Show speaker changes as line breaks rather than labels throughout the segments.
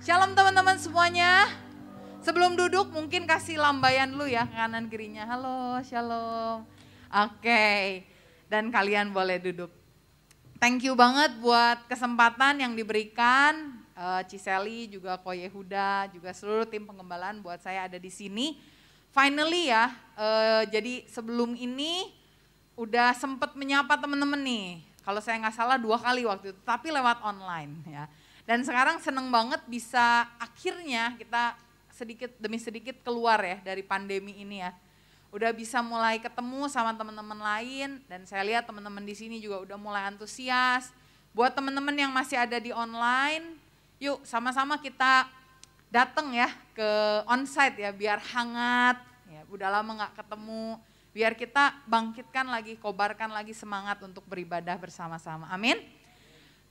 Shalom teman-teman semuanya. Sebelum duduk mungkin kasih lambaian dulu ya kanan kirinya. Halo, shalom. Oke, dan kalian boleh duduk. Thank you banget buat kesempatan yang diberikan Ciseli, juga Ko Yehuda, juga seluruh tim pengembalaan buat saya ada di sini. Finally ya, jadi sebelum ini udah sempet menyapa teman-teman nih. Kalau saya nggak salah 2 kali waktu itu, tapi lewat online ya. Dan sekarang seneng banget bisa akhirnya kita sedikit demi sedikit keluar ya dari pandemi ini ya. Udah bisa mulai ketemu sama teman-teman lain dan saya lihat teman-teman di sini juga udah mulai antusias. Buat teman-teman yang masih ada di online, yuk sama-sama kita datang ya ke onsite ya biar hangat. Ya, udah lama nggak ketemu, biar kita bangkitkan lagi, kobarkan lagi semangat untuk beribadah bersama-sama. Amin.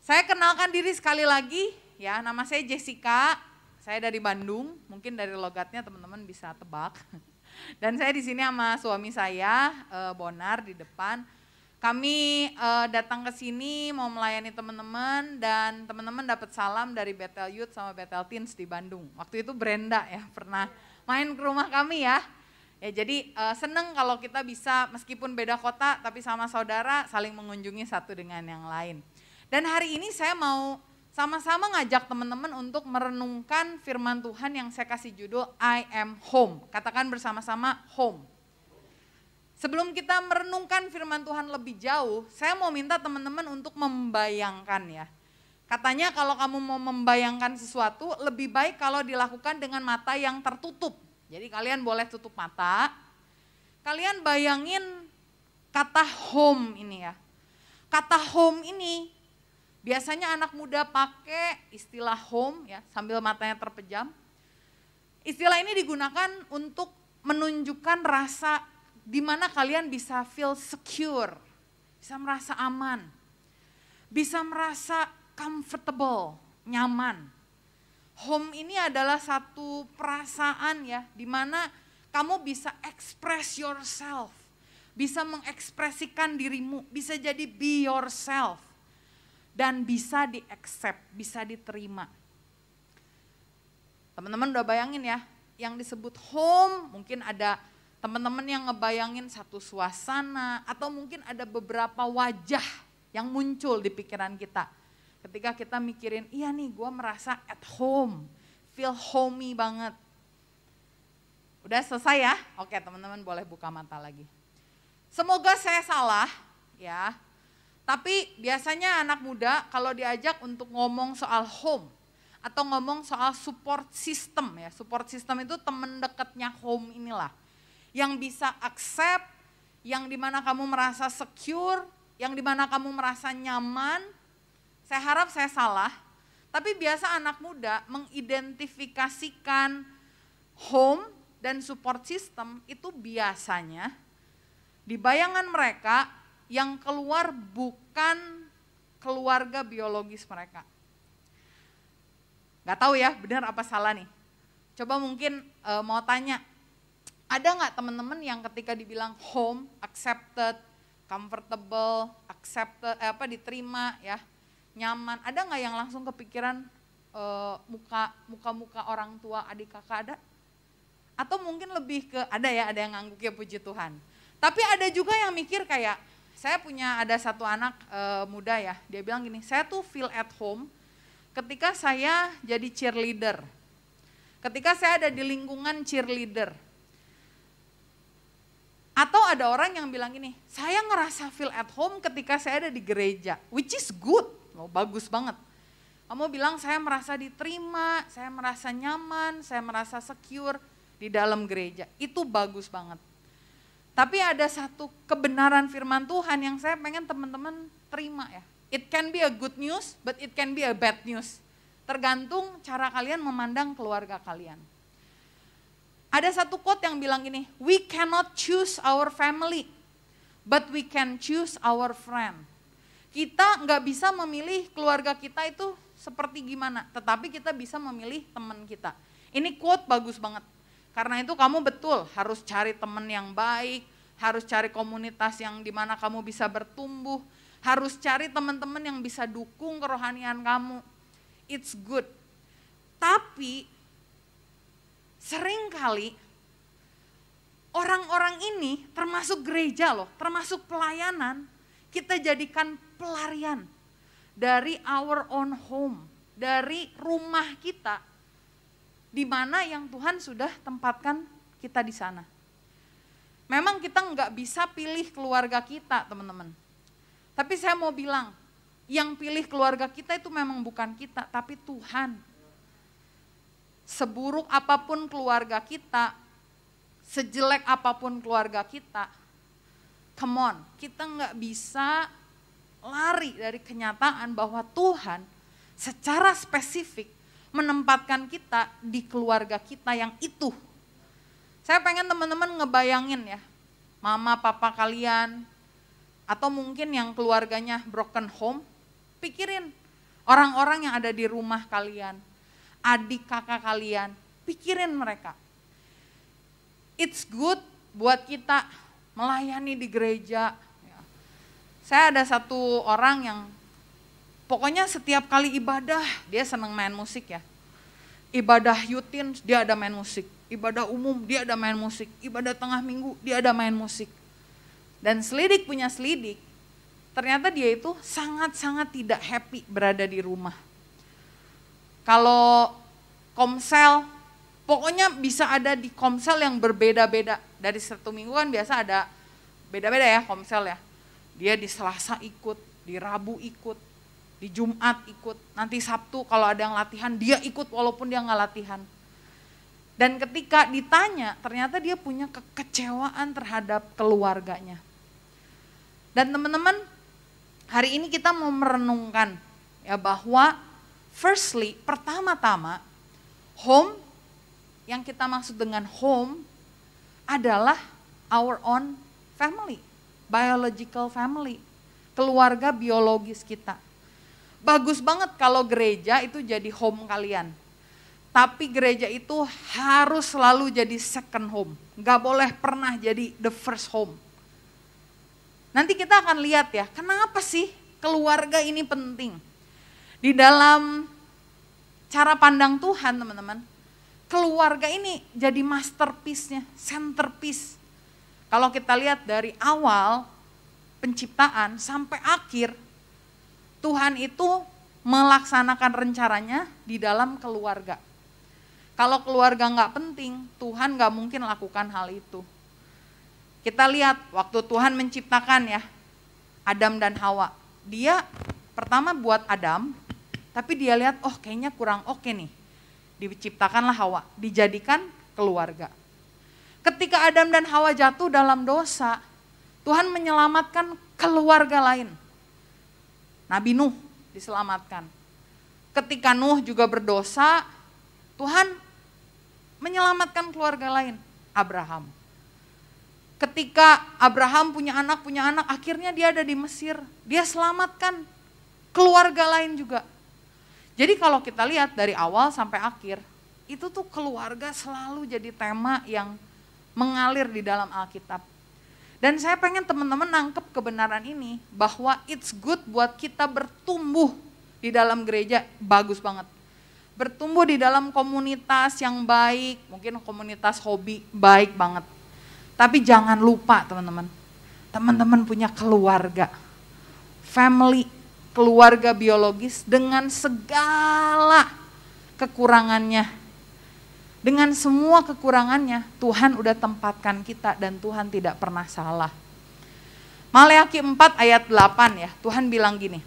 Saya kenalkan diri sekali lagi ya, nama saya Jessica, saya dari Bandung, mungkin dari logatnya teman-teman bisa tebak. Dan saya di sini sama suami saya, Bonar di depan. Kami datang ke sini mau melayani teman-teman dan teman-teman dapat salam dari Bethel Youth sama Bethel Teens di Bandung. Waktu itu Brenda ya pernah main ke rumah kami ya. Ya jadi seneng kalau kita bisa meskipun beda kota tapi sama saudara saling mengunjungi satu dengan yang lain. Dan hari ini saya mau sama-sama ngajak teman-teman untuk merenungkan firman Tuhan yang saya kasih judul I am home. Katakan bersama-sama home. Sebelum kita merenungkan firman Tuhan lebih jauh, saya mau minta teman-teman untuk membayangkan ya. Katanya kalau kamu mau membayangkan sesuatu lebih baik kalau dilakukan dengan mata yang tertutup. Jadi kalian boleh tutup mata, kalian bayangin kata home ini ya. Kata home ini biasanya anak muda pakai istilah home ya sambil matanya terpejam. Istilah ini digunakan untuk menunjukkan rasa di mana kalian bisa feel secure, bisa merasa aman, bisa merasa comfortable, nyaman. Home ini adalah satu perasaan ya di mana kamu bisa express yourself, bisa mengekspresikan dirimu, bisa jadi be yourself. Dan bisa di-accept, bisa diterima. Teman-teman udah bayangin ya, yang disebut home mungkin ada teman-teman yang ngebayangin satu suasana atau mungkin ada beberapa wajah yang muncul di pikiran kita. Ketika kita mikirin, iya nih gue merasa at home, feel homey banget. Udah selesai ya? Oke teman-teman boleh buka mata lagi. Semoga saya salah ya. Tapi biasanya anak muda kalau diajak untuk ngomong soal home atau ngomong soal support system ya. Support system itu teman dekatnya home inilah. Yang bisa accept, yang dimana kamu merasa secure, yang dimana kamu merasa nyaman. Saya harap saya salah, tapi biasa anak muda mengidentifikasikan home dan support system itu biasanya di bayangan mereka yang keluar bukan keluarga biologis mereka. Gak tahu ya benar apa salah nih. Coba mungkin mau tanya, ada gak teman-teman yang ketika dibilang home, accepted, comfortable, accepted, diterima ya, nyaman. Ada gak yang langsung kepikiran muka-muka orang tua adik kakak ada? Atau mungkin lebih ke, ada yang ngangguk ya puji Tuhan. Tapi ada juga yang mikir kayak, saya punya ada satu anak muda ya, dia bilang gini, saya tuh feel at home ketika saya jadi cheerleader. Ketika saya ada di lingkungan cheerleader. Atau ada orang yang bilang gini, saya ngerasa feel at home ketika saya ada di gereja, which is good, bagus banget. Kamu bilang saya merasa diterima, saya merasa nyaman, saya merasa secure di dalam gereja, itu bagus banget. Tapi ada satu kebenaran firman Tuhan yang saya pengen teman-teman terima ya. It can be a good news, but it can be a bad news. Tergantung cara kalian memandang keluarga kalian. Ada satu quote yang bilang gini, we cannot choose our family, but we can choose our friend. Kita nggak bisa memilih keluarga kita itu seperti gimana, tetapi kita bisa memilih teman kita. Ini quote bagus banget. Karena itu kamu betul harus cari teman yang baik, harus cari komunitas yang dimana kamu bisa bertumbuh, harus cari teman-teman yang bisa dukung kerohanian kamu. It's good. Tapi seringkali orang-orang ini termasuk gereja loh, termasuk pelayanan, kita jadikan pelarian dari our own home, dari rumah kita, di mana yang Tuhan sudah tempatkan kita di sana. Memang kita nggak bisa pilih keluarga kita, teman-teman. Tapi saya mau bilang, yang pilih keluarga kita itu memang bukan kita, tapi Tuhan. Seburuk apapun keluarga kita, sejelek apapun keluarga kita, come on, kita nggak bisa lari dari kenyataan bahwa Tuhan secara spesifik menempatkan kita di keluarga kita yang itu. Saya pengen teman-teman ngebayangin ya, mama papa kalian, atau mungkin yang keluarganya broken home, pikirin orang-orang yang ada di rumah kalian, adik kakak kalian, pikirin mereka. It's good buat kita melayani di gereja. Saya ada satu orang yang pokoknya setiap kali ibadah dia seneng main musik ya. Ibadah yutin dia ada main musik, ibadah umum dia ada main musik, ibadah tengah minggu dia ada main musik. Dan selidik punya selidik, ternyata dia itu sangat-sangat tidak happy berada di rumah. Kalau komsel, pokoknya bisa ada di komsel yang berbeda-beda. Dari satu minggu kan biasa ada beda-beda ya komsel ya. Dia di Selasa ikut, di Rabu ikut, di Jumat ikut, nanti Sabtu kalau ada yang latihan dia ikut walaupun dia nggak latihan. Dan ketika ditanya ternyata dia punya kekecewaan terhadap keluarganya. Dan teman-teman, hari ini kita mau merenungkan ya bahwa firstly, pertama-tama home, yang kita maksud dengan home adalah our own family, biological family, keluarga biologis kita. Bagus banget kalau gereja itu jadi home kalian. Tapi gereja itu harus selalu jadi second home. Gak boleh pernah jadi the first home. Nanti kita akan lihat ya, kenapa sih keluarga ini penting. Di dalam cara pandang Tuhan teman-teman, keluarga ini jadi masterpiece-nya, centerpiece. Kalau kita lihat dari awal penciptaan sampai akhir, Tuhan itu melaksanakan rencananya di dalam keluarga. Kalau keluarga nggak penting, Tuhan nggak mungkin lakukan hal itu. Kita lihat waktu Tuhan menciptakan ya, Adam dan Hawa. Dia pertama buat Adam, tapi dia lihat, oh kayaknya kurang oke nih. Diciptakanlah Hawa, dijadikan keluarga. Ketika Adam dan Hawa jatuh dalam dosa, Tuhan menyelamatkan keluarga lain. Nabi Nuh diselamatkan. Ketika Nuh juga berdosa, Tuhan menyelamatkan keluarga lain, Abraham. Ketika Abraham punya anak, akhirnya dia ada di Mesir. Dia selamatkan keluarga lain juga. Jadi kalau kita lihat dari awal sampai akhir, itu tuh keluarga selalu jadi tema yang mengalir di dalam Alkitab. Dan saya pengen teman-teman nangkep kebenaran ini, bahwa it's good buat kita bertumbuh di dalam gereja, bagus banget. Bertumbuh di dalam komunitas yang baik, mungkin komunitas hobi, baik banget. Tapi jangan lupa teman-teman punya keluarga, family, keluarga biologis dengan segala kekurangannya. Dengan semua kekurangannya, Tuhan udah tempatkan kita dan Tuhan tidak pernah salah. Maleakhi 4 ayat 8 ya, Tuhan bilang gini,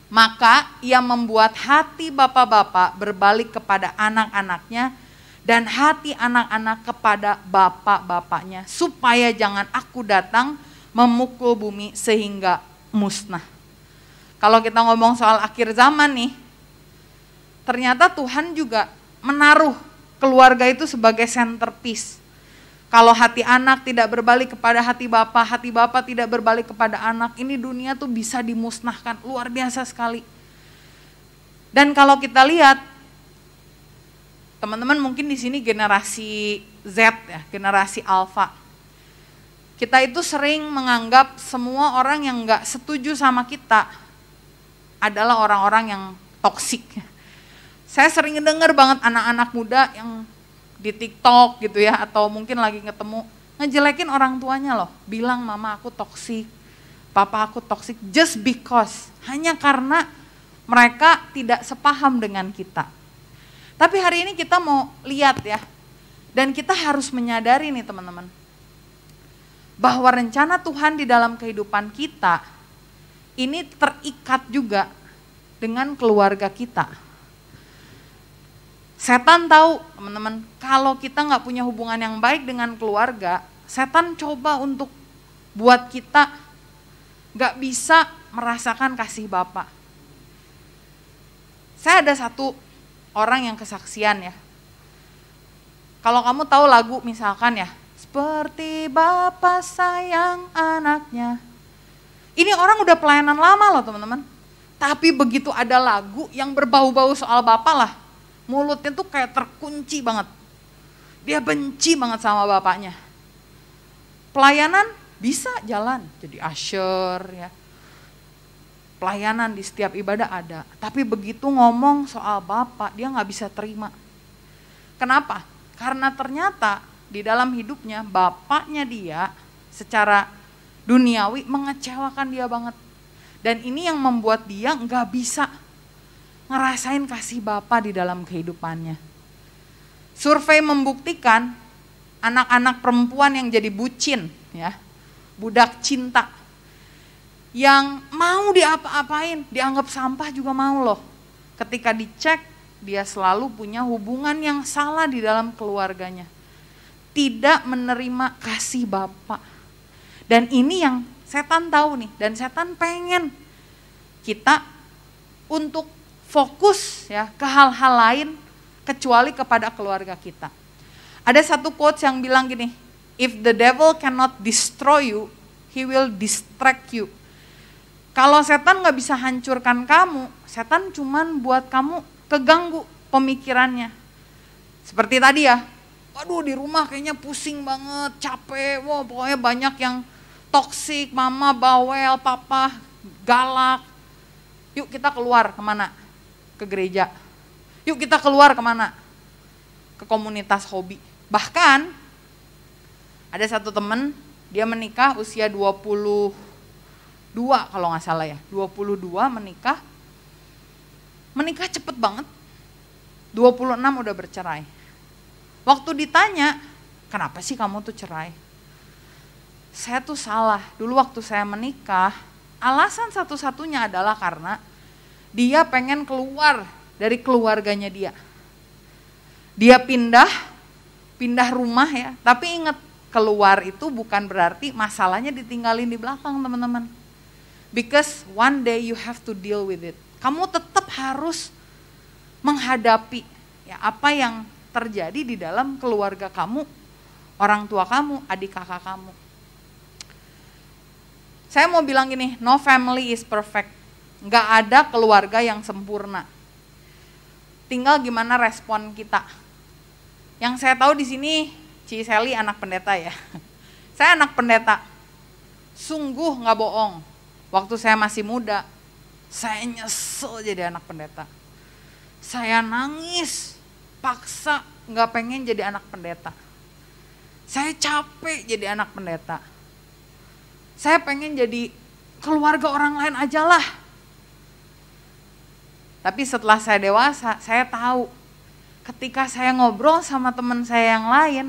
maka ia membuat hati bapak-bapak berbalik kepada anak-anaknya dan hati anak-anak kepada bapak-bapaknya, supaya jangan aku datang memukul bumi sehingga musnah. Kalau kita ngomong soal akhir zaman nih, ternyata Tuhan juga menaruh keluarga itu sebagai centerpiece. Kalau hati anak tidak berbalik kepada hati bapak tidak berbalik kepada anak, ini dunia tuh bisa dimusnahkan, luar biasa sekali. Dan kalau kita lihat, teman-teman mungkin di sini generasi Z ya, generasi Alpha. Kita itu sering menganggap semua orang yang nggak setuju sama kita adalah orang-orang yang toksik. Saya sering denger banget anak-anak muda yang di TikTok gitu ya, atau mungkin lagi ketemu, ngejelekin orang tuanya loh, bilang mama aku toksik, papa aku toksik, just because, hanya karena mereka tidak sepaham dengan kita. Tapi hari ini kita mau lihat ya, dan kita harus menyadari nih teman-teman, bahwa rencana Tuhan di dalam kehidupan kita, ini terikat juga dengan keluarga kita. Setan tahu teman-teman, kalau kita nggak punya hubungan yang baik dengan keluarga, setan coba untuk buat kita nggak bisa merasakan kasih Bapa. Saya ada satu orang yang kesaksian ya. Kalau kamu tahu lagu misalkan ya, seperti Bapa sayang anaknya. Ini orang udah pelayanan lama loh teman-teman. Tapi begitu ada lagu yang berbau-bau soal Bapa lah, mulutnya tuh kayak terkunci banget. Dia benci banget sama bapaknya. Pelayanan bisa jalan, jadi usher ya. Pelayanan di setiap ibadah ada. Tapi begitu ngomong soal bapak, dia gak bisa terima. Kenapa? Karena ternyata di dalam hidupnya bapaknya dia secara duniawi mengecewakan dia banget. Dan ini yang membuat dia gak bisa ngerasain kasih Bapa di dalam kehidupannya. Survei membuktikan anak-anak perempuan yang jadi bucin ya, budak cinta, yang mau diapa-apain, dianggap sampah juga mau loh. Ketika dicek, dia selalu punya hubungan yang salah di dalam keluarganya. Tidak menerima kasih Bapa. Dan ini yang setan tahu nih, dan setan pengen kita untuk fokus ya ke hal-hal lain kecuali kepada keluarga kita. Ada satu quotes yang bilang gini, if the devil cannot destroy you, he will distract you. Kalau setan gak bisa hancurkan kamu, setan cuman buat kamu keganggu pemikirannya. Seperti tadi ya, waduh di rumah kayaknya pusing banget, capek, wah pokoknya banyak yang toksik, mama bawel, papa galak. Yuk kita keluar kemana? Ke gereja. Yuk kita keluar kemana? Ke komunitas hobi. Bahkan ada satu temen, dia menikah usia 22 kalau gak salah ya. 22 menikah. Menikah cepet banget. 26 udah bercerai. Waktu ditanya, kenapa sih kamu tuh cerai? Saya tuh salah. Dulu waktu saya menikah, alasan satu-satunya adalah karena dia pengen keluar dari keluarganya dia. Dia pindah rumah ya, tapi ingat keluar itu bukan berarti masalahnya ditinggalin di belakang teman-teman. Because one day you have to deal with it. Kamu tetap harus menghadapi ya apa yang terjadi di dalam keluarga kamu, orang tua kamu, adik kakak kamu. Saya mau bilang gini, no family is perfect. Nggak ada keluarga yang sempurna. Tinggal gimana respon kita. Yang saya tahu di sini, Ci Sally anak pendeta ya. Saya anak pendeta. Sungguh nggak bohong. Waktu saya masih muda, saya nyesel jadi anak pendeta. Saya nangis, paksa nggak pengen jadi anak pendeta. Saya capek jadi anak pendeta. Saya pengen jadi keluarga orang lain aja lah. Tapi setelah saya dewasa, saya tahu ketika saya ngobrol sama teman saya yang lain,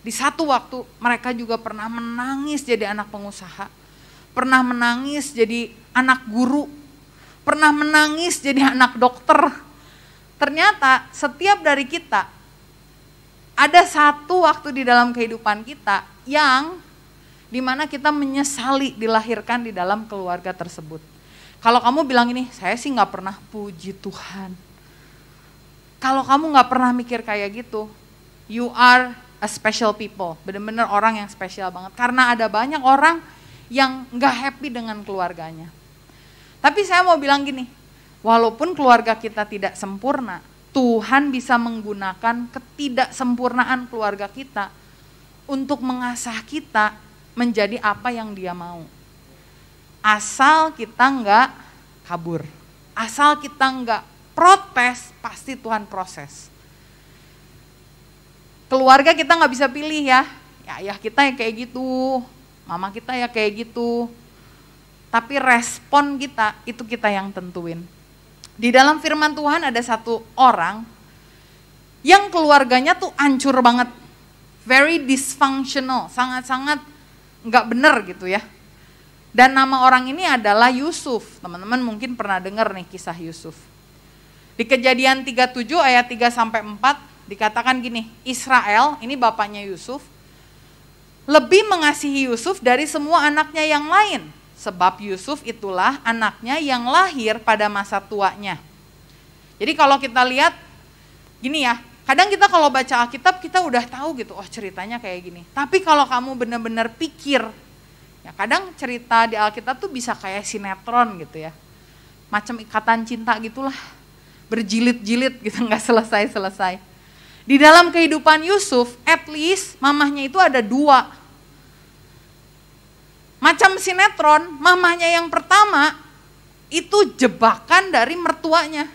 di satu waktu mereka juga pernah menangis jadi anak pengusaha, pernah menangis jadi anak guru, pernah menangis jadi anak dokter. Ternyata setiap dari kita ada satu waktu di dalam kehidupan kita yang dimana kita menyesali dilahirkan di dalam keluarga tersebut. Kalau kamu bilang ini, saya sih gak pernah, puji Tuhan. Kalau kamu gak pernah mikir kayak gitu, you are a special people, benar-benar orang yang spesial banget. Karena ada banyak orang yang gak happy dengan keluarganya. Tapi saya mau bilang gini, walaupun keluarga kita tidak sempurna, Tuhan bisa menggunakan ketidaksempurnaan keluarga kita untuk mengasah kita menjadi apa yang Dia mau. Asal kita nggak kabur, asal kita nggak protes, pasti Tuhan proses. Keluarga kita nggak bisa pilih ya ayah kita ya kayak gitu, mama kita ya kayak gitu. Tapi respon kita, itu kita yang tentuin. Di dalam firman Tuhan ada satu orang yang keluarganya tuh hancur banget. Very dysfunctional, sangat-sangat nggak bener gitu ya. Dan nama orang ini adalah Yusuf. Teman-teman mungkin pernah dengar nih kisah Yusuf. Di Kejadian 37 ayat 3-4 dikatakan gini, Israel, ini bapaknya Yusuf, lebih mengasihi Yusuf dari semua anaknya yang lain. Sebab Yusuf itulah anaknya yang lahir pada masa tuanya. Jadi kalau kita lihat, gini ya, kadang kita kalau baca Alkitab kita udah tahu gitu, oh ceritanya kayak gini. Tapi kalau kamu benar-benar pikir, ya kadang cerita di Alkitab tuh bisa kayak sinetron gitu ya. Macam ikatan cinta gitulah, berjilid-jilid gitu, nggak selesai-selesai. Di dalam kehidupan Yusuf, at least mamahnya itu ada 2. Macam sinetron, mamahnya yang pertama itu jebakan dari mertuanya.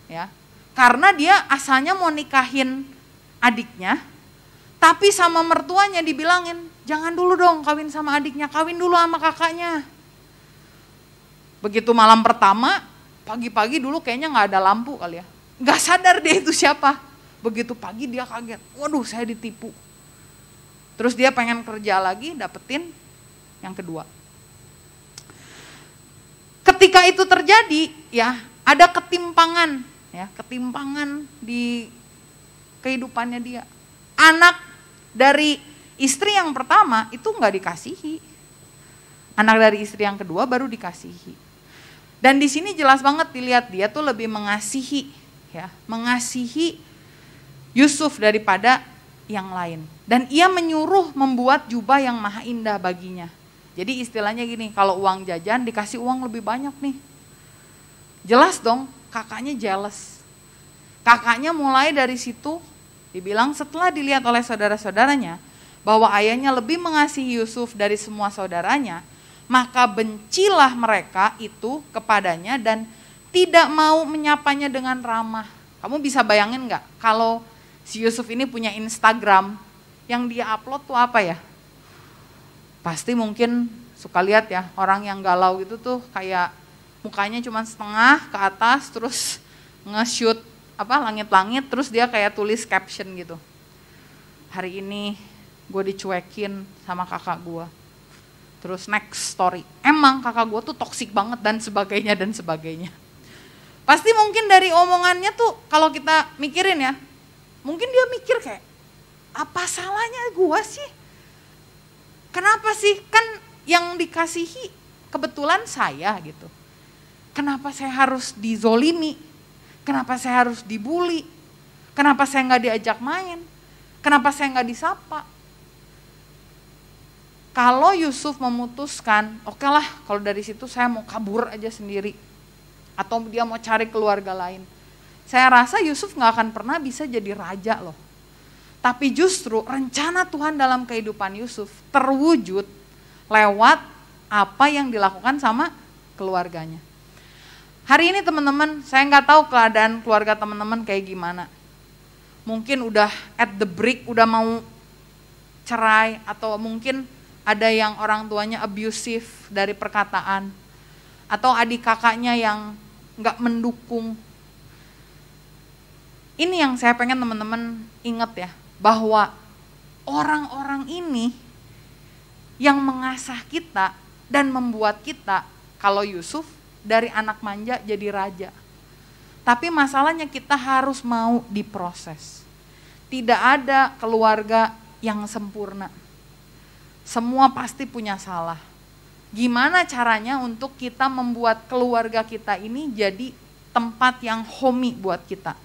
Ya. Karena dia asalnya mau nikahin adiknya, tapi sama mertuanya dibilangin, jangan dulu dong kawin sama adiknya, kawin dulu sama kakaknya. Begitu malam pertama, pagi-pagi dulu kayaknya gak ada lampu kali ya. Gak sadar dia itu siapa. Begitu pagi dia kaget, waduh saya ditipu. Terus dia pengen kerja lagi, dapetin yang kedua. Ketika itu terjadi, ya ada ketimpangan. Ya, ketimpangan di kehidupannya dia. Anak dari istri yang pertama itu nggak dikasihi. Anak dari istri yang kedua baru dikasihi. Dan di sini jelas banget dilihat dia tuh lebih mengasihi, ya, mengasihi Yusuf daripada yang lain. Dan ia menyuruh membuat jubah yang maha indah baginya. Jadi istilahnya gini, kalau uang jajan dikasih uang lebih banyak nih. Jelas dong. Kakaknya jealous. Kakaknya mulai dari situ dibilang setelah dilihat oleh saudara-saudaranya bahwa ayahnya lebih mengasihi Yusuf dari semua saudaranya, maka bencilah mereka itu kepadanya dan tidak mau menyapanya dengan ramah. Kamu bisa bayangin gak kalau si Yusuf ini punya Instagram, yang dia upload tuh apa ya? Pasti mungkin suka lihat ya, orang yang galau gitu tuh kayak mukanya cuma setengah ke atas, terus nge-shoot langit-langit, terus dia kayak tulis caption gitu. Hari ini gue dicuekin sama kakak gue. Terus next story, emang kakak gue tuh toksik banget dan sebagainya dan sebagainya. Pasti mungkin dari omongannya tuh kalau kita mikirin ya, mungkin dia mikir kayak, apa salahnya gue sih? Kenapa sih? Kan yang dikasihi kebetulan saya gitu. Kenapa saya harus dizolimi? Kenapa saya harus dibully? Kenapa saya nggak diajak main? Kenapa saya nggak disapa? Kalau Yusuf memutuskan, oke lah kalau dari situ saya mau kabur aja sendiri. Atau dia mau cari keluarga lain. Saya rasa Yusuf nggak akan pernah bisa jadi raja loh. Tapi justru rencana Tuhan dalam kehidupan Yusuf terwujud lewat apa yang dilakukan sama keluarganya. Hari ini teman-teman, saya nggak tahu keadaan keluarga teman-teman kayak gimana. Mungkin udah at the break, udah mau cerai, atau mungkin ada yang orang tuanya abusive dari perkataan, atau adik kakaknya yang nggak mendukung. Ini yang saya pengen teman-teman ingat ya, bahwa orang-orang ini yang mengasah kita dan membuat kita, kalau Yusuf, dari anak manja jadi raja. Tapi masalahnya kita harus mau diproses. Tidak ada keluarga yang sempurna. Semua pasti punya salah. Gimana caranya untuk kita membuat keluarga kita ini jadi tempat yang homey buat kita?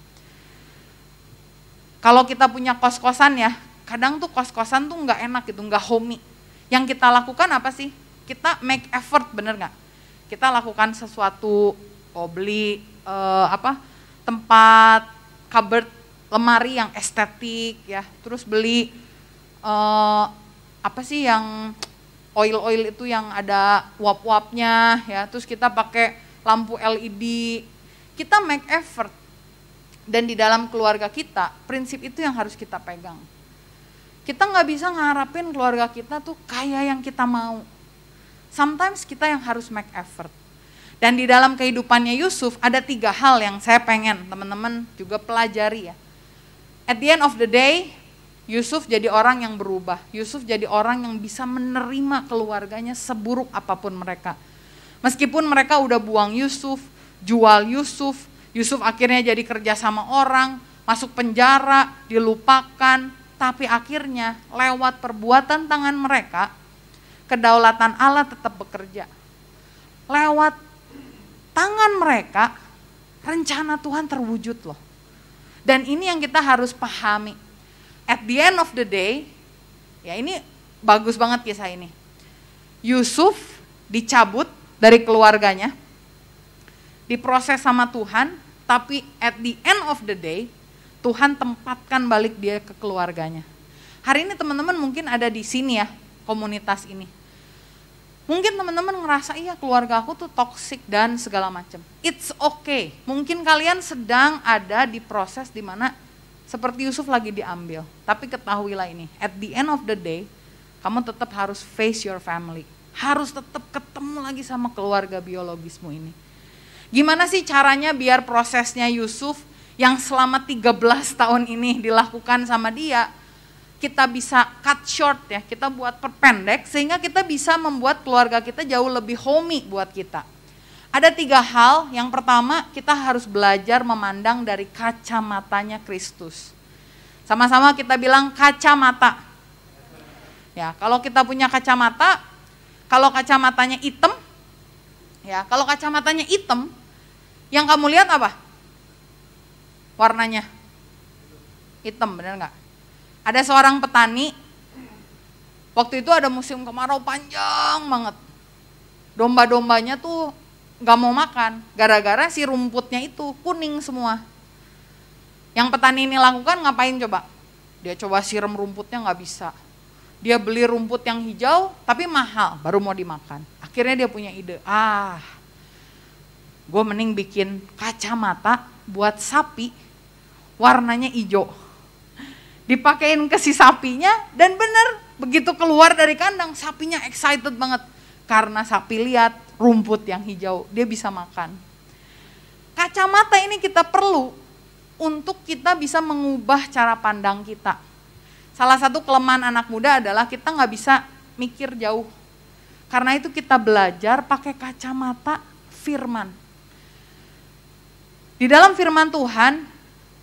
Kalau kita punya kos-kosan ya, kadang tuh kos-kosan tuh nggak enak gitu, nggak homey. Yang kita lakukan apa sih? Kita make effort, bener nggak? Kita lakukan sesuatu, beli tempat cupboard lemari yang estetik ya, terus beli yang oil itu yang ada uap-uapnya ya, terus kita pakai lampu LED kita make effort. Dan di dalam keluarga kita, prinsip itu yang harus kita pegang. Kita nggak bisa ngarapin keluarga kita tuh kayak yang kita mau. Sometimes kita yang harus make effort. Dan di dalam kehidupannya Yusuf ada 3 hal yang saya pengen teman-teman juga pelajari ya. At the end of the day, Yusuf jadi orang yang berubah. Yusuf jadi orang yang bisa menerima keluarganya seburuk apapun mereka. Meskipun mereka udah buang Yusuf, jual Yusuf, Yusuf akhirnya jadi kerja sama orang, masuk penjara, dilupakan, tapi akhirnya lewat perbuatan tangan mereka, kedaulatan Allah tetap bekerja. Lewat tangan mereka, rencana Tuhan terwujud loh. Dan ini yang kita harus pahami. At the end of the day, ya ini bagus banget kisah ini. Yusuf dicabut dari keluarganya, diproses sama Tuhan, tapi at the end of the day, Tuhan tempatkan balik dia ke keluarganya. Hari ini teman-teman mungkin ada di sini ya, komunitas ini. Mungkin teman-teman ngerasa, iya keluarga aku tuh toksik dan segala macam. It's okay. Mungkin kalian sedang ada di proses di mana seperti Yusuf lagi diambil. Tapi ketahuilah ini, at the end of the day, kamu tetap harus face your family. Harus tetap ketemu lagi sama keluarga biologismu ini. Gimana sih caranya biar prosesnya Yusuf yang selama 13 tahun ini dilakukan sama dia, kita bisa cut short ya, kita buat perpendek sehingga kita bisa membuat keluarga kita jauh lebih homey buat kita. Ada 3 hal, yang pertama kita harus belajar memandang dari kacamatanya Kristus. Sama-sama kita bilang kacamata. Ya, kalau kita punya kacamata, kalau kacamatanya hitam, ya kalau kacamatanya hitam, yang kamu lihat apa? Warnanya hitam, benar nggak? Ada seorang petani, waktu itu ada musim kemarau panjang banget. Domba-dombanya tuh nggak mau makan, gara-gara si rumputnya itu kuning semua. Yang petani ini lakukan ngapain coba? Dia coba siram rumputnya nggak bisa. Dia beli rumput yang hijau tapi mahal, baru mau dimakan. Akhirnya dia punya ide, gue mending bikin kacamata buat sapi, warnanya hijau. Dipakein ke si sapinya dan bener, begitu keluar dari kandang sapinya excited banget. Karena sapi lihat rumput yang hijau, dia bisa makan. Kacamata ini kita perlu untuk kita bisa mengubah cara pandang kita. Salah satu kelemahan anak muda adalah kita nggak bisa mikir jauh. Karena itu kita belajar pakai kacamata firman. Di dalam firman Tuhan,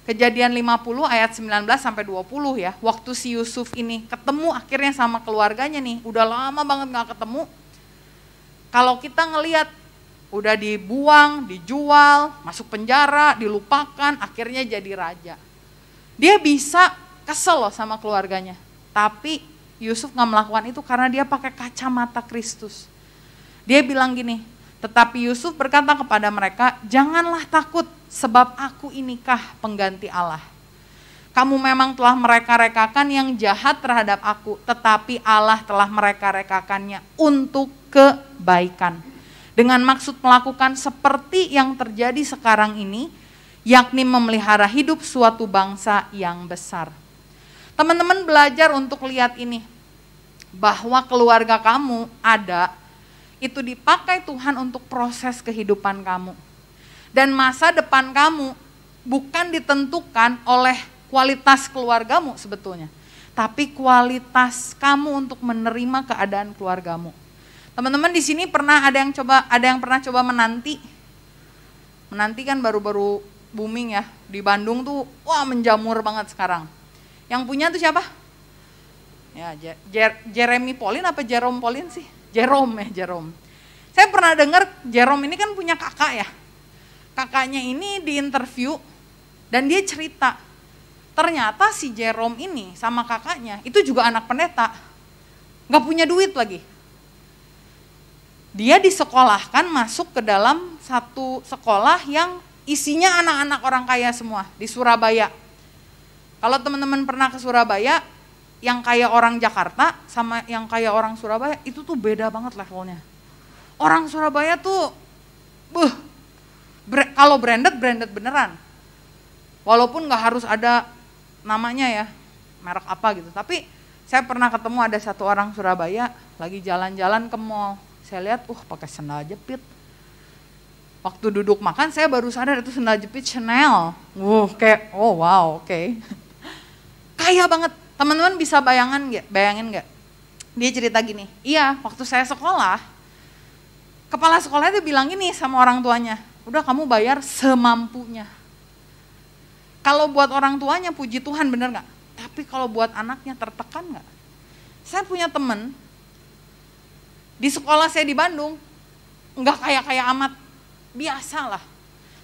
Kejadian 50 ayat 19 sampai 20 ya, waktu si Yusuf ini ketemu akhirnya sama keluarganya nih, udah lama banget gak ketemu. Kalau kita ngelihat udah dibuang, dijual, masuk penjara, dilupakan, akhirnya jadi raja. Dia bisa kesel loh sama keluarganya, tapi Yusuf gak melakukan itu karena dia pakai kacamata Kristus. Dia bilang gini, tetapi Yusuf berkata kepada mereka, janganlah takut sebab aku inikah pengganti Allah. Kamu memang telah mereka-rekakan yang jahat terhadap aku, tetapi Allah telah mereka-rekakannya untuk kebaikan. Dengan maksud melakukan seperti yang terjadi sekarang ini, yakni memelihara hidup suatu bangsa yang besar. Teman-teman belajar untuk lihat ini, bahwa keluarga kamu ada, itu dipakai Tuhan untuk proses kehidupan kamu. Dan masa depan kamu bukan ditentukan oleh kualitas keluargamu sebetulnya, tapi kualitas kamu untuk menerima keadaan keluargamu. Teman-teman di sini ada yang pernah coba menanti? Menanti kan baru-baru booming ya, di Bandung tuh wah menjamur banget sekarang. Yang punya tuh siapa? Ya, Jeremy Pauline apa Jerome Pauline sih? Jerome. Saya pernah dengar Jerome ini kan punya kakak ya. Kakaknya ini diinterview dan dia cerita, ternyata si Jerome ini sama kakaknya itu juga anak pendeta, gak punya duit lagi. Dia disekolahkan masuk ke dalam satu sekolah yang isinya anak-anak orang kaya semua di Surabaya. Kalau teman-teman pernah ke Surabaya, yang kaya orang Jakarta sama yang kaya orang Surabaya itu tuh beda banget levelnya. Orang Surabaya tuh, Kalau branded beneran. Walaupun nggak harus ada namanya ya, merek apa gitu. Tapi saya pernah ketemu ada satu orang Surabaya lagi jalan-jalan ke mall. Saya lihat, pakai sandal jepit. Waktu duduk makan saya baru sadar itu sandal jepit Chanel. Kayak wow, oke. Kaya banget. Teman-teman bisa bayangin nggak? Dia cerita gini, iya waktu saya sekolah, kepala sekolahnya dia bilang gini sama orang tuanya, udah kamu bayar semampunya. Kalau buat orang tuanya puji Tuhan bener gak? Tapi kalau buat anaknya tertekan gak? Saya punya temen, di sekolah saya di Bandung, gak kaya-kaya amat, biasa lah.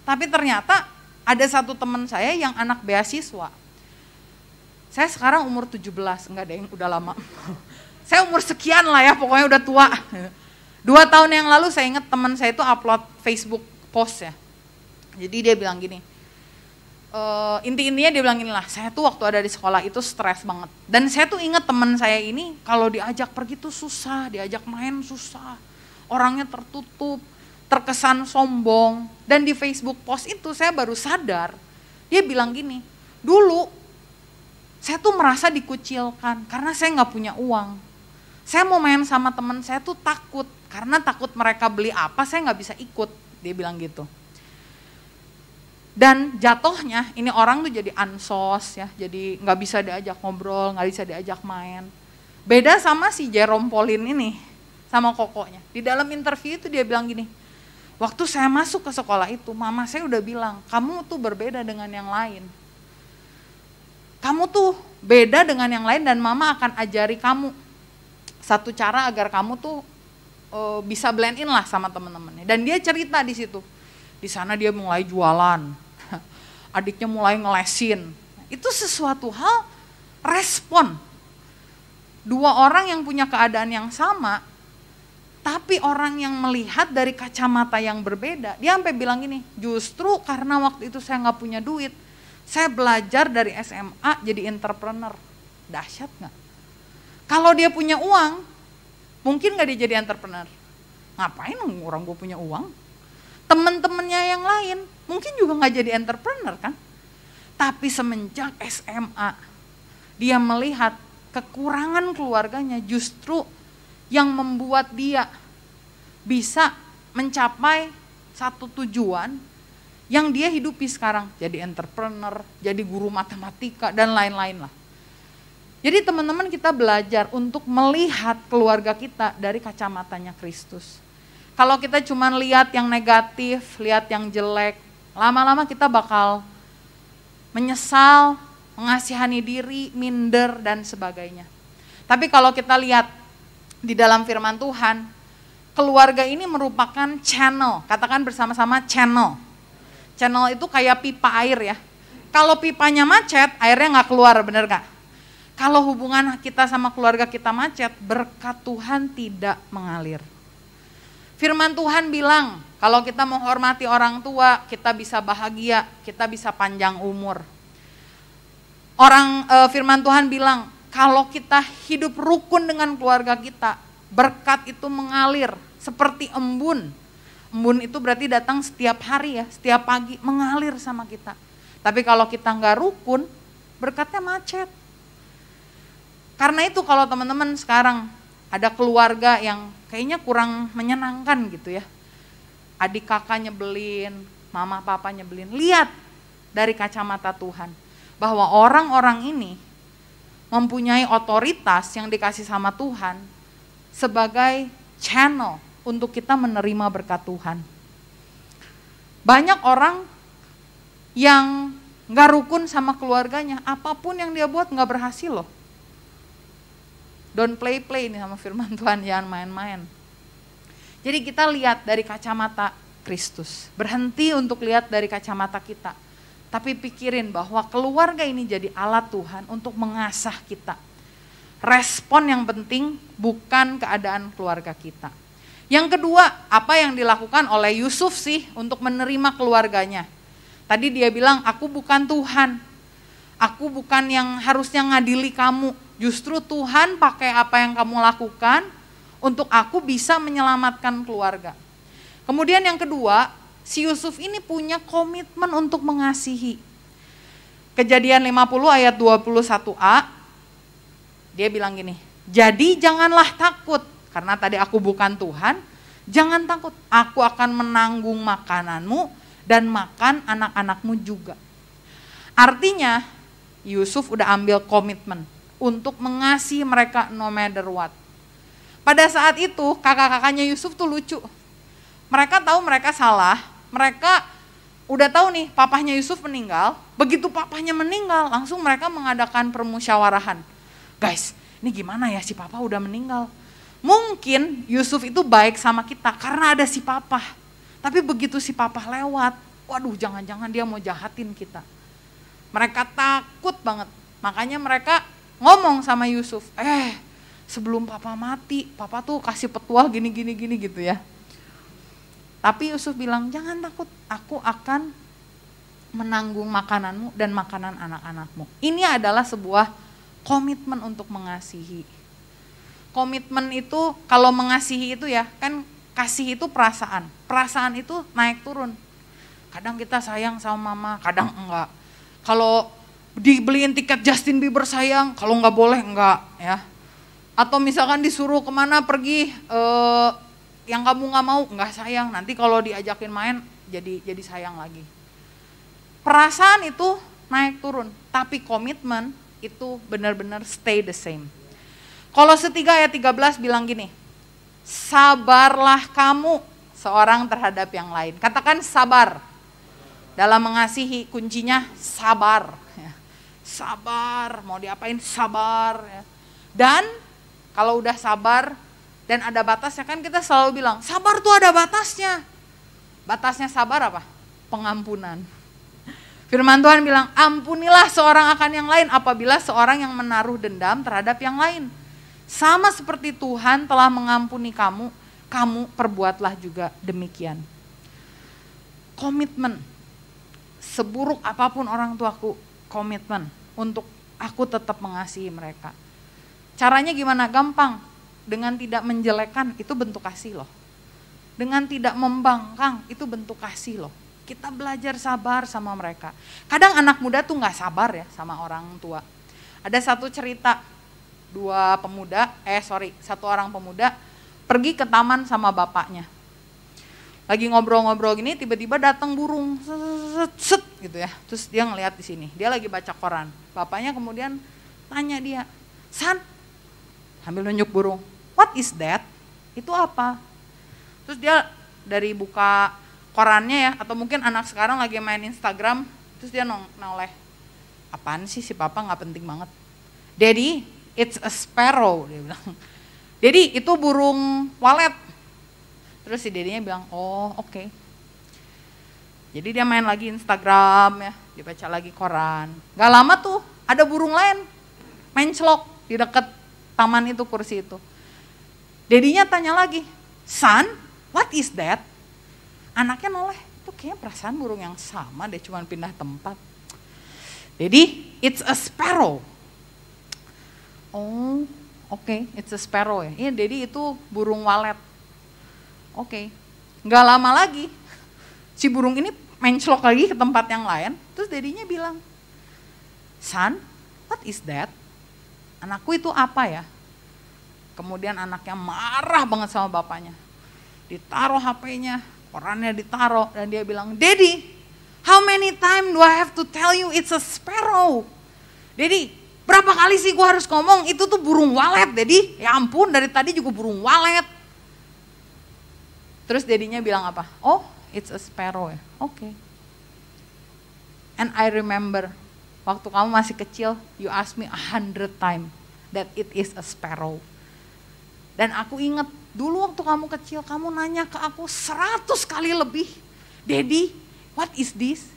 Tapi ternyata ada satu temen saya yang anak beasiswa. Saya sekarang umur 17, enggak deh, udah lama. Saya umur sekian lah ya, pokoknya udah tua. 2 tahun yang lalu saya ingat teman saya itu upload Facebook post ya. Jadi dia bilang gini, inti-intinya dia bilang gini lah, saya tuh waktu ada di sekolah itu stres banget. Dan saya tuh ingat teman saya ini kalau diajak pergi tuh susah, diajak main susah. Orangnya tertutup, terkesan sombong. Dan di Facebook post itu saya baru sadar, dia bilang gini, dulu saya tuh merasa dikucilkan karena saya gak punya uang. Saya mau main sama teman saya tuh takut, karena takut mereka beli apa saya gak bisa ikut, dia bilang gitu. Dan jatuhnya ini orang tuh jadi ansos ya, jadi nggak bisa diajak ngobrol, nggak bisa diajak main. Beda sama si Jerome Pauline ini, sama kokonya. Di dalam interview itu dia bilang gini, waktu saya masuk ke sekolah itu, mama saya udah bilang, kamu tuh berbeda dengan yang lain. Kamu tuh beda dengan yang lain dan mama akan ajari kamu satu cara agar kamu tuh bisa blend in lah sama teman-temannya. Dan dia cerita di situ, di sana dia mulai jualan. Adiknya mulai ngelesin. Itu sesuatu hal respon. 2 orang yang punya keadaan yang sama, tapi orang yang melihat dari kacamata yang berbeda. Dia sampai bilang gini, justru karena waktu itu saya gak punya duit, saya belajar dari SMA jadi entrepreneur. Dahsyat gak? Kalau dia punya uang, mungkin gak dia jadi entrepreneur. Ngapain orang gue punya uang? Temen-temennya yang lain mungkin juga gak jadi entrepreneur kan. Tapi semenjak SMA dia melihat kekurangan keluarganya justru yang membuat dia bisa mencapai satu tujuan yang dia hidupi sekarang. Jadi entrepreneur, jadi guru matematika dan lain-lain lah. Jadi teman-teman kita belajar untuk melihat keluarga kita dari kacamatanya Kristus. Kalau kita cuma lihat yang negatif, lihat yang jelek, lama-lama kita bakal menyesal, mengasihani diri, minder, dan sebagainya. Tapi kalau kita lihat di dalam firman Tuhan, keluarga ini merupakan channel, katakan bersama-sama channel. Channel itu kayak pipa air ya. Kalau pipanya macet, airnya nggak keluar, bener nggak? Kalau hubungan kita sama keluarga kita macet, berkat Tuhan tidak mengalir. Firman Tuhan bilang, kalau kita menghormati orang tua, kita bisa bahagia, kita bisa panjang umur. Firman Tuhan bilang, kalau kita hidup rukun dengan keluarga kita, berkat itu mengalir seperti embun. Embun itu berarti datang setiap hari ya, setiap pagi mengalir sama kita. Tapi kalau kita nggak rukun, berkatnya macet. Karena itu kalau teman-teman sekarang ada keluarga yang kayaknya kurang menyenangkan gitu ya. Adik kakak nyebelin, mama papa nyebelin. Lihat dari kacamata Tuhan bahwa orang-orang ini mempunyai otoritas yang dikasih sama Tuhan sebagai channel untuk kita menerima berkat Tuhan. Banyak orang yang gak rukun sama keluarganya, apapun yang dia buat gak berhasil loh. Don't play nih sama firman Tuhan, jangan main-main. Jadi kita lihat dari kacamata Kristus. Berhenti untuk lihat dari kacamata kita. Tapi pikirin bahwa keluarga ini jadi alat Tuhan untuk mengasah kita. Respon yang penting bukan keadaan keluarga kita. Yang kedua, apa yang dilakukan oleh Yusuf sih untuk menerima keluarganya? Tadi dia bilang, aku bukan Tuhan. Aku bukan yang harusnya ngadili kamu. Justru Tuhan pakai apa yang kamu lakukan untuk aku bisa menyelamatkan keluarga. Kemudian yang kedua, si Yusuf ini punya komitmen untuk mengasihi. Kejadian 50 ayat 21a, dia bilang gini, jadi janganlah takut, karena tadi aku bukan Tuhan, jangan takut, aku akan menanggung makananmu dan makan anak-anakmu juga. Artinya Yusuf udah ambil komitmen untuk mengasihi mereka no matter what. Pada saat itu kakak-kakaknya Yusuf tuh lucu. Mereka tahu mereka salah, mereka udah tahu nih papahnya Yusuf meninggal. Begitu papahnya meninggal langsung mereka mengadakan permusyawarahan. Guys, ini gimana ya si papa udah meninggal. Mungkin Yusuf itu baik sama kita karena ada si papa. Tapi begitu si papa lewat, waduh jangan-jangan dia mau jahatin kita. Mereka takut banget, makanya mereka ngomong sama Yusuf, sebelum papa mati, papa tuh kasih petuah gini gitu ya. Tapi Yusuf bilang, jangan takut, aku akan menanggung makananmu dan makanan anak-anakmu. Ini adalah sebuah komitmen untuk mengasihi. Komitmen itu, kalau mengasihi itu ya, kan kasih itu perasaan. Perasaan itu naik turun. Kadang kita sayang sama mama, kadang enggak. Kalau dibeliin tiket Justin Bieber sayang, kalau enggak boleh enggak ya. Atau misalkan disuruh kemana pergi, yang kamu nggak mau nggak sayang, nanti kalau diajakin main jadi sayang lagi. Perasaan itu naik turun, tapi komitmen itu benar-benar stay the same. Kolose 3 ayat 13 bilang gini, sabarlah kamu seorang terhadap yang lain. Katakan sabar. Dalam mengasihi kuncinya sabar. Sabar, mau diapain sabar. Dan kalau udah sabar, dan ada batasnya, kan kita selalu bilang, sabar tuh ada batasnya. Batasnya sabar apa? Pengampunan. Firman Tuhan bilang, ampunilah seorang akan yang lain apabila seorang yang menaruh dendam terhadap yang lain. Sama seperti Tuhan telah mengampuni kamu, kamu perbuatlah juga demikian. Komitmen. Seburuk apapun orang tuaku, komitmen untuk aku tetap mengasihi mereka. Caranya gimana? Gampang. Dengan tidak menjelekkan, itu bentuk kasih loh. Dengan tidak membangkang, itu bentuk kasih loh. Kita belajar sabar sama mereka. Kadang anak muda tuh gak sabar ya sama orang tua. Ada satu cerita, satu orang pemuda pergi ke taman sama bapaknya. Lagi ngobrol-ngobrol gini, tiba-tiba datang burung, set gitu ya. Terus dia ngeliat di sini, dia lagi baca koran. Bapaknya kemudian tanya dia, San, sambil nunjuk burung, what is that? Itu apa? Terus dia dari buka korannya ya, atau mungkin anak sekarang lagi main Instagram, terus dia noleh, apaan sih si papa gak penting banget. Daddy, it's a sparrow, dia bilang. Daddy, itu burung walet. Terus si dedinya bilang, oh oke. Jadi dia main lagi Instagram ya, dia baca lagi koran. Gak lama tuh ada burung lain, mencelok di dekat taman itu, kursi itu. Dedinya tanya lagi, Son, what is that? Anaknya noleh, itu kayaknya perasaan burung yang sama deh, cuma pindah tempat. Jadi, it's a sparrow. Oh, oke, it's a sparrow ya. Iya, jadi itu burung walet. Oke, nggak lama lagi, si burung ini mencelok lagi ke tempat yang lain, terus dedinya bilang, Son, what is that? Anakku itu apa ya? Kemudian anaknya marah banget sama bapaknya. Ditaruh HP-nya, korannya ditaruh, dan dia bilang, Daddy, how many time do I have to tell you it's a sparrow? Daddy, berapa kali sih gua harus ngomong itu tuh burung walet, Daddy? Ya ampun, dari tadi juga burung walet. Terus dedinya bilang apa? Oh, it's a sparrow ya, oke. And I remember, waktu kamu masih kecil, you asked me 100 times that it is a sparrow. Dan aku ingat, dulu waktu kamu kecil, kamu nanya ke aku 100 kali lebih, Daddy, what is this?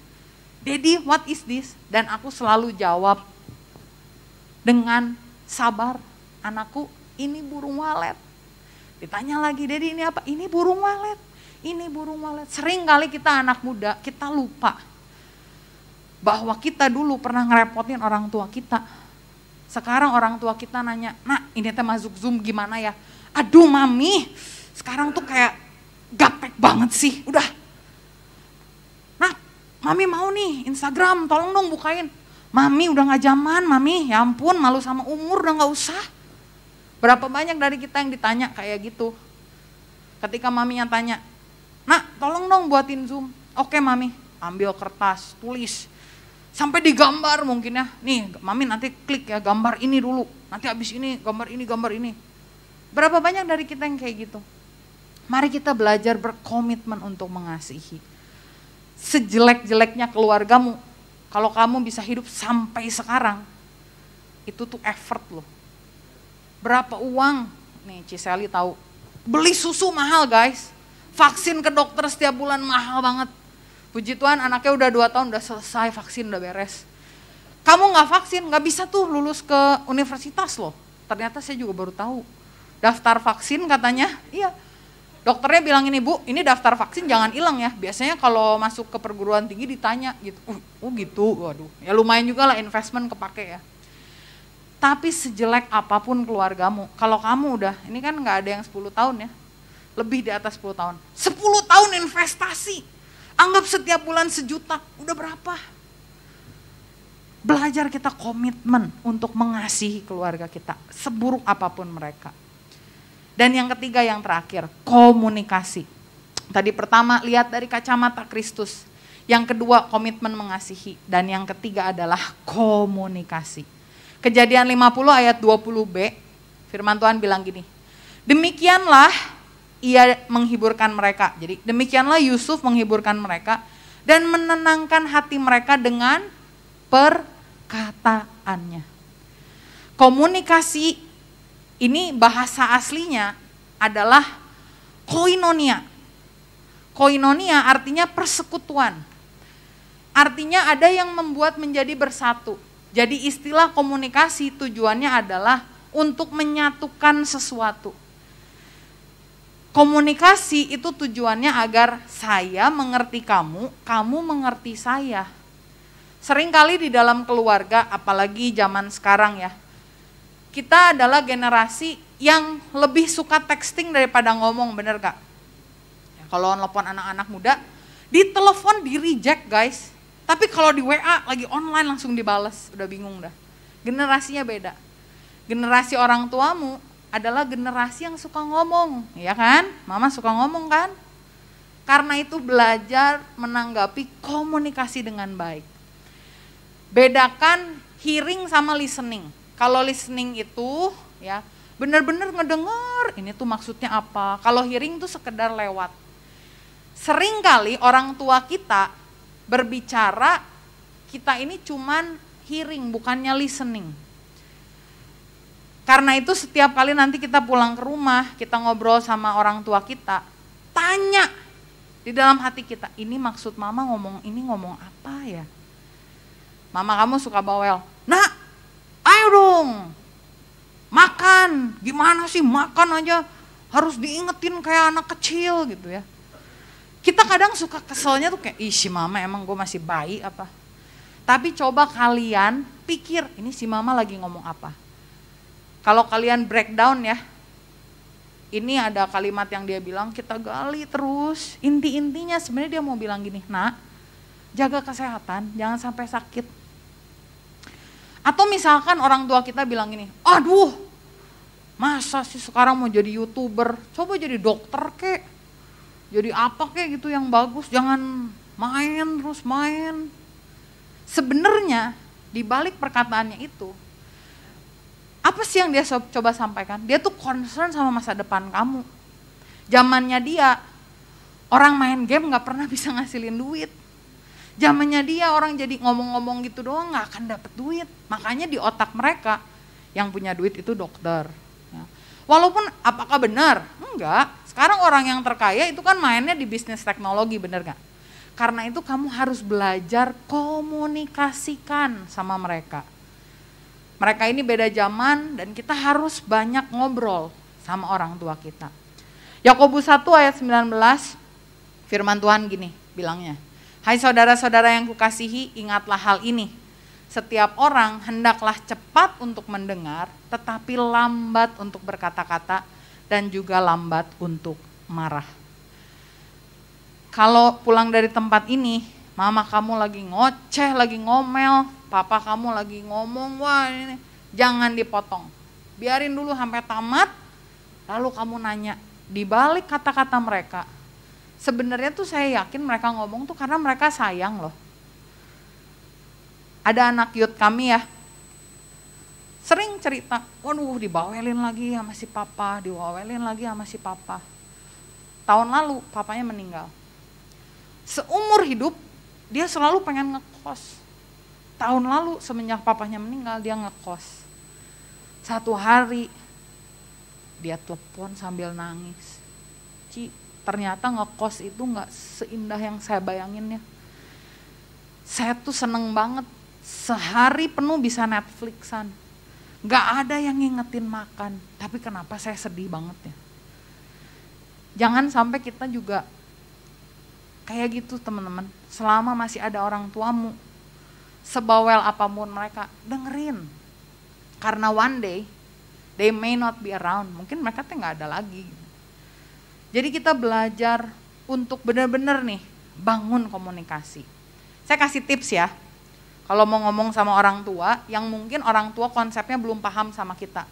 Daddy, what is this? Dan aku selalu jawab dengan sabar, anakku, ini burung walet. Ditanya lagi, Daddy ini apa? Ini burung walet, ini burung walet. Sering kali kita anak muda, kita lupa bahwa kita dulu pernah ngerepotin orang tua kita. Sekarang orang tua kita nanya, Nak ini teh masuk Zoom gimana ya? Aduh mami, sekarang tuh kayak gaptek banget sih, udah. Mami mau nih Instagram, tolong dong bukain. Mami udah gak zaman, Mami ya ampun malu sama umur udah gak usah. Berapa banyak dari kita yang ditanya kayak gitu. Ketika maminya tanya, nak tolong dong buatin Zoom. Oke Mami, ambil kertas, tulis. Sampai digambar mungkin ya, nih Mami nanti klik ya gambar ini dulu. Nanti habis ini gambar ini. Berapa banyak dari kita yang kayak gitu. Mari kita belajar berkomitmen untuk mengasihi. Sejelek-jeleknya keluargamu, kalau kamu bisa hidup sampai sekarang, itu tuh effort loh. Berapa uang, nih Ciseli tahu, beli susu mahal guys, vaksin ke dokter setiap bulan mahal banget. Puji Tuhan anaknya udah 2 tahun udah selesai vaksin, udah beres. Kamu gak vaksin, gak bisa tuh lulus ke universitas loh. Ternyata saya juga baru tahu. Daftar vaksin katanya, iya. Dokternya bilang ini Bu, ini daftar vaksin jangan hilang ya. Biasanya kalau masuk ke perguruan tinggi ditanya gitu. Oh gitu, waduh. Ya lumayan juga lah investment kepake ya. Tapi sejelek apapun keluargamu, kalau kamu udah, ini kan gak ada yang 10 tahun ya. Lebih di atas 10 tahun. 10 tahun investasi. Anggap setiap bulan 1 juta, udah berapa? Belajar kita komitmen untuk mengasihi keluarga kita, seburuk apapun mereka. Dan yang ketiga yang terakhir, komunikasi. Tadi pertama lihat dari kacamata Kristus. Yang kedua komitmen mengasihi. Dan yang ketiga adalah komunikasi. Kejadian 50 ayat 20b, firman Tuhan bilang gini, demikianlah ia menghiburkan mereka. Jadi demikianlah Yusuf menghiburkan mereka dan menenangkan hati mereka dengan perkataannya. Komunikasi ini bahasa aslinya adalah koinonia. Koinonia artinya persekutuan. Artinya ada yang membuat menjadi bersatu. Jadi istilah komunikasi tujuannya adalah untuk menyatukan sesuatu. Komunikasi itu tujuannya agar saya mengerti kamu, kamu mengerti saya. Seringkali di dalam keluarga, apalagi zaman sekarang ya, kita adalah generasi yang lebih suka texting daripada ngomong, bener gak? Ya, kalau nelfon anak-anak muda, di telepon di reject guys. Tapi kalau di WA lagi online langsung dibales, udah bingung dah. Generasinya beda. Generasi orang tuamu adalah generasi yang suka ngomong, ya kan? Mama suka ngomong kan? Karena itu belajar menanggapi komunikasi dengan baik. Bedakan hearing sama listening. Kalau listening itu ya benar-benar ngedenger, ini tuh maksudnya apa. Kalau hearing tuh sekedar lewat. Seringkali orang tua kita berbicara, kita ini cuman hearing, bukannya listening. Karena itu setiap kali nanti kita pulang ke rumah, kita ngobrol sama orang tua kita, tanya di dalam hati kita, ini maksud mama ngomong ini ngomong apa ya? Mama kamu suka bawel, nak ayo dong makan, gimana sih makan aja harus diingetin kayak anak kecil gitu ya. Kita kadang suka keselnya tuh kayak, ih si mama emang gue masih bayi apa. Tapi coba kalian pikir, ini si mama lagi ngomong apa. Kalau kalian breakdown ya, ini ada kalimat yang dia bilang, kita gali terus. Inti-intinya sebenarnya dia mau bilang gini, nak jaga kesehatan, jangan sampai sakit. Atau misalkan orang tua kita bilang gini, aduh masa sih sekarang mau jadi YouTuber, coba jadi dokter kek. Jadi apa kayak gitu yang bagus, jangan main terus main. Sebenarnya di balik perkataannya itu, apa sih yang dia coba sampaikan? Dia tuh concern sama masa depan kamu. Zamannya dia, orang main game gak pernah bisa ngasilin duit. Zamannya dia orang jadi ngomong-ngomong gitu doang gak akan dapet duit. Makanya di otak mereka yang punya duit itu dokter. Walaupun apakah benar? Enggak. Sekarang orang yang terkaya itu kan mainnya di bisnis teknologi, bener gak? Karena itu kamu harus belajar komunikasikan sama mereka. Mereka ini beda zaman dan kita harus banyak ngobrol sama orang tua kita. Yakobus 1 ayat 19, firman Tuhan gini bilangnya. Hai saudara-saudara yang kukasihi, ingatlah hal ini. Setiap orang hendaklah cepat untuk mendengar, tetapi lambat untuk berkata-kata, dan juga lambat untuk marah. Kalau pulang dari tempat ini, Mama kamu lagi ngoceh, lagi ngomel, papa kamu lagi ngomong, wah ini. Jangan dipotong. Biarin dulu sampai tamat, lalu kamu nanya. Di balik kata-kata mereka, sebenarnya tuh saya yakin mereka ngomong tuh karena mereka sayang loh. Ada anak youth kami ya, sering cerita, waduh dibawelin lagi sama si papa, diwawelin lagi sama si papa. Tahun lalu papanya meninggal. Seumur hidup dia selalu pengen ngekos. Tahun lalu semenjak papanya meninggal dia ngekos. Satu hari dia telepon sambil nangis. Ci, ternyata ngekos itu gak seindah yang saya bayangin ya. Saya tuh seneng banget, sehari penuh bisa Netflixan. Gak ada yang ngingetin makan, tapi kenapa saya sedih banget ya. Jangan sampai kita juga kayak gitu teman-teman. Selama masih ada orang tuamu, sebawel apapun mereka, dengerin. Karena one day, they may not be around, mungkin mereka tuh gak ada lagi. Jadi kita belajar untuk benar-benar nih, bangun komunikasi. Saya kasih tips ya, kalau mau ngomong sama orang tua, yang mungkin orang tua konsepnya belum paham sama kita.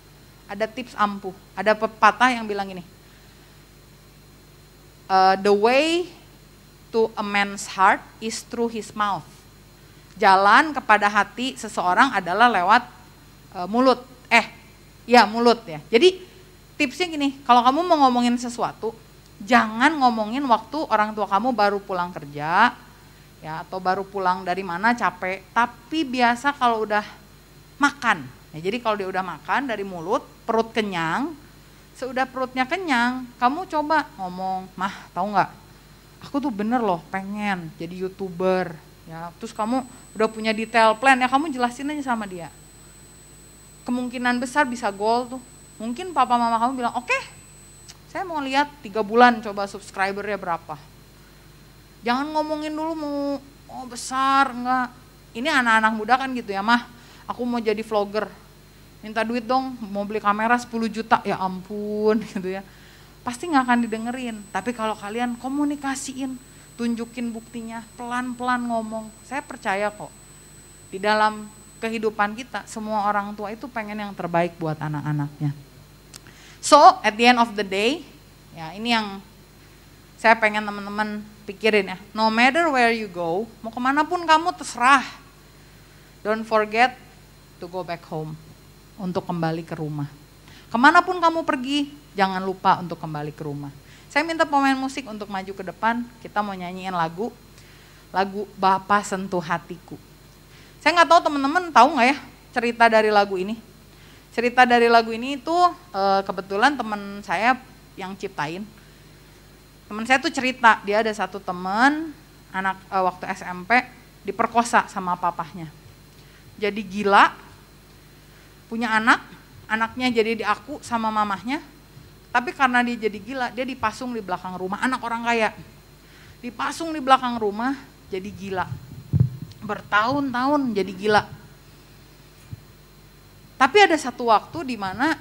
Ada tips ampuh, ada pepatah yang bilang gini, the way to a man's heart is through his mouth. Jalan kepada hati seseorang adalah lewat mulut. Mulut ya. Jadi tipsnya gini, kalau kamu mau ngomongin sesuatu, jangan ngomongin waktu orang tua kamu baru pulang kerja, ya atau baru pulang dari mana capek. Tapi biasa kalau udah makan. Ya, jadi kalau dia udah makan dari mulut, perut kenyang, seudah perutnya kenyang, kamu coba ngomong, mah tahu nggak? Aku tuh bener loh pengen jadi YouTuber, ya. Terus kamu udah punya detail plan, ya kamu jelasin aja sama dia. Kemungkinan besar bisa goal tuh. Mungkin papa mama kamu bilang, oke, saya mau lihat 3 bulan coba subscribernya berapa. Jangan ngomongin dulu mau besar, enggak. Ini anak-anak muda kan gitu ya, mah aku mau jadi vlogger. Minta duit dong, mau beli kamera 10 juta, ya ampun gitu ya. Pasti nggak akan didengerin. Tapi kalau kalian komunikasiin, tunjukin buktinya, pelan-pelan ngomong, saya percaya kok di dalam kehidupan kita semua orang tua itu pengen yang terbaik buat anak-anaknya. So at the end of the day, ya ini yang saya pengen teman-teman pikirin ya. No matter where you go, mau kemanapun kamu terserah. Don't forget to go back home, untuk kembali ke rumah. Kemanapun kamu pergi, jangan lupa untuk kembali ke rumah. Saya minta pemain musik untuk maju ke depan, kita mau nyanyiin lagu Bapa Sentuh Hatiku. Saya nggak tahu teman-teman tahu nggak ya cerita dari lagu ini. Cerita dari lagu ini itu kebetulan teman saya yang ciptain. Teman saya tuh cerita, dia ada satu teman anak waktu SMP diperkosa sama papahnya. Jadi gila, punya anaknya jadi diaku sama mamahnya, tapi karena dia jadi gila, dia dipasung di belakang rumah, anak orang kaya. Dipasung di belakang rumah, jadi gila. Bertahun-tahun jadi gila. Tapi ada satu waktu di mana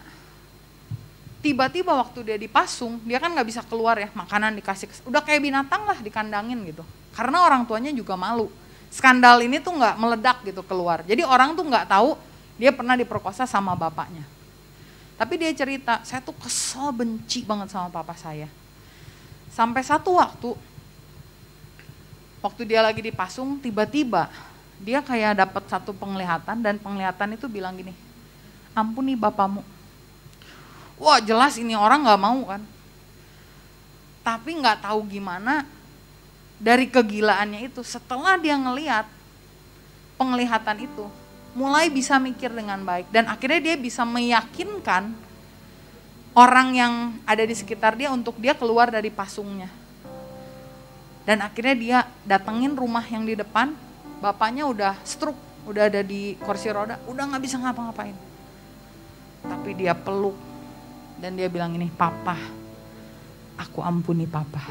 tiba-tiba waktu dia dipasung, dia kan gak bisa keluar ya, makanan dikasih, udah kayak binatang lah dikandangin gitu. Karena orang tuanya juga malu. Skandal ini tuh gak meledak gitu keluar. Jadi orang tuh gak tahu dia pernah diperkosa sama bapaknya. Tapi dia cerita, saya tuh kesel, benci banget sama papa saya. Sampai satu waktu dia lagi dipasung, tiba-tiba dia kayak dapat satu penglihatan, dan penglihatan itu bilang gini, ampuni bapamu. Wah jelas ini orang gak mau kan. Tapi gak tahu gimana, dari kegilaannya itu, setelah dia ngelihat penglihatan itu, mulai bisa mikir dengan baik, dan akhirnya dia bisa meyakinkan orang yang ada di sekitar dia untuk dia keluar dari pasungnya. Dan akhirnya dia datengin rumah yang di depan, bapaknya udah stroke, udah ada di kursi roda, udah gak bisa ngapa-ngapain. Tapi dia peluk dan dia bilang ini, papa, aku ampuni papa.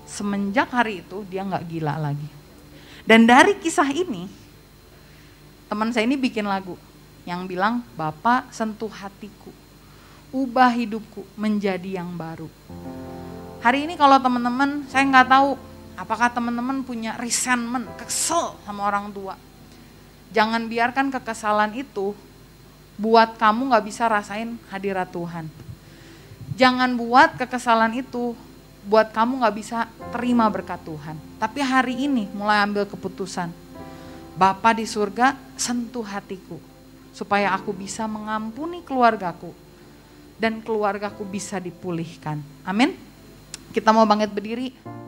Semenjak hari itu dia gak gila lagi. Dan dari kisah ini, teman saya ini bikin lagu yang bilang, Bapak sentuh hatiku, ubah hidupku menjadi yang baru. Hari ini kalau teman-teman, saya nggak tahu Apakah teman-teman punya resentment, kesel sama orang tua? Jangan biarkan kekesalan itu buat kamu gak bisa rasain hadirat Tuhan. Jangan buat kekesalan itu buat kamu gak bisa terima berkat Tuhan. Tapi hari ini mulai ambil keputusan. Bapa di surga, sentuh hatiku supaya aku bisa mengampuni keluargaku dan keluargaku bisa dipulihkan. Amin. Kita mau bangkit berdiri.